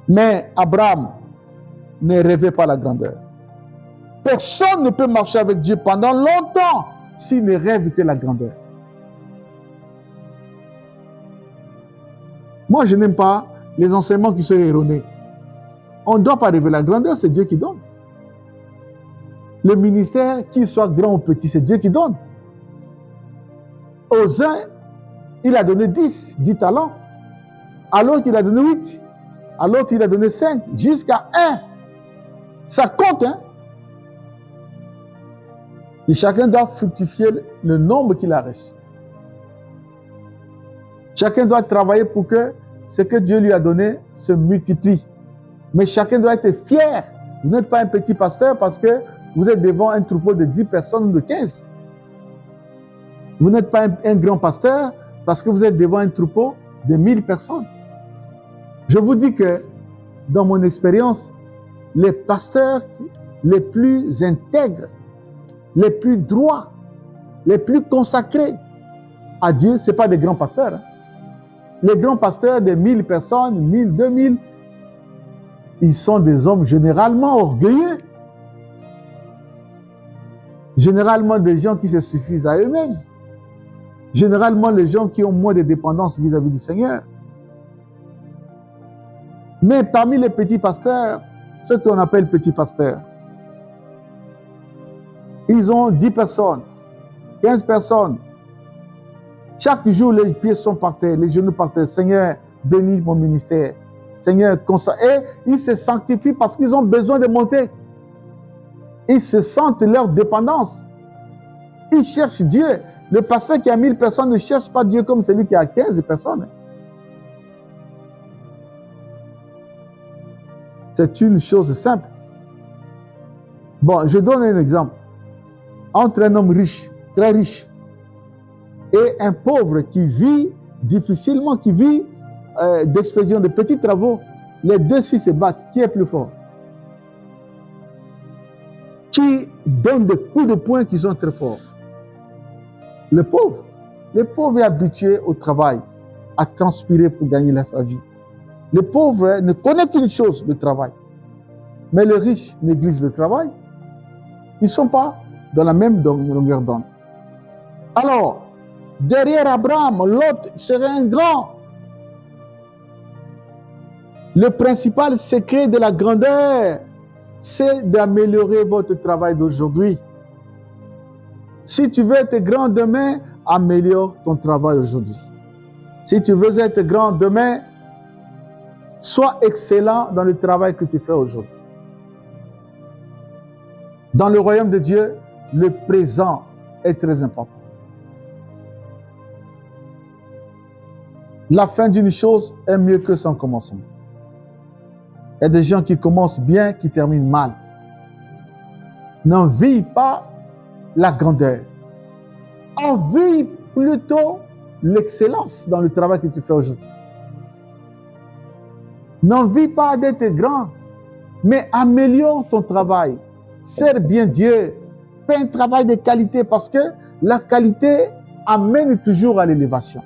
Mais Abraham ne rêvait pas la grandeur. Personne ne peut marcher avec Dieu pendant longtemps s'il ne rêve que la grandeur. Moi, je n'aime pas les enseignements qui sont erronés. On ne doit pas rêver la grandeur, c'est Dieu qui donne. Le ministère, qu'il soit grand ou petit, c'est Dieu qui donne. Aux uns, il a donné 10 talents. À l'autre, il a donné 8. À l'autre, il a donné 5. Jusqu'à 1. Ça compte, hein? Et chacun doit fructifier le nombre qu'il a reçu. Chacun doit travailler pour que ce que Dieu lui a donné se multiplie. Mais chacun doit être fier. Vous n'êtes pas un petit pasteur parce que vous êtes devant un troupeau de 10 personnes ou de 15. Vous n'êtes pas un grand pasteur parce que vous êtes devant un troupeau de 1000 personnes. Je vous dis que, dans mon expérience, les pasteurs les plus intègres, les plus droits, les plus consacrés à Dieu, ce n'est pas des grands pasteurs. Hein. Les grands pasteurs de 1000 personnes, 1000, 2000, ils sont des hommes généralement orgueilleux. Généralement des gens qui se suffisent à eux-mêmes. Généralement les gens qui ont moins de dépendance vis-à-vis du Seigneur. Mais parmi les petits pasteurs, ceux qu'on appelle petits pasteurs, ils ont 10 personnes, 15 personnes. Chaque jour, les pieds sont par terre, les genoux par terre. Seigneur, bénis mon ministère. Seigneur, consacre. Et ils se sanctifient parce qu'ils ont besoin de monter. Ils se sentent leur dépendance. Ils cherchent Dieu. Le pasteur qui a 1000 personnes ne cherche pas Dieu comme celui qui a 15 personnes. C'est une chose simple. Bon, je donne un exemple. Entre un homme riche, très riche, et un pauvre qui vit difficilement, qui vit d'expédition de petits travaux, les deux s'ils se battent, qui est plus fort? Qui donne des coups de poing qui sont très forts? Le pauvre. Le pauvre est habitué au travail, à transpirer pour gagner sa vie. Le pauvre ne connaît qu'une chose, le travail. Mais le riche néglige le travail. Ils ne sont pas dans la même longueur d'onde. Alors, derrière Abraham, l'autre serait un grand. Le principal secret de la grandeur, c'est d'améliorer votre travail d'aujourd'hui. Si tu veux être grand demain, améliore ton travail aujourd'hui. Si tu veux être grand demain, sois excellent dans le travail que tu fais aujourd'hui. Dans le royaume de Dieu, le présent est très important. La fin d'une chose est mieux que son commencement. Il y a des gens qui commencent bien, qui terminent mal. N'envie pas la grandeur. Envie plutôt l'excellence dans le travail que tu fais aujourd'hui. N'envie pas d'être grand, mais améliore ton travail. Sers bien Dieu. Fais un travail de qualité parce que la qualité amène toujours à l'élévation.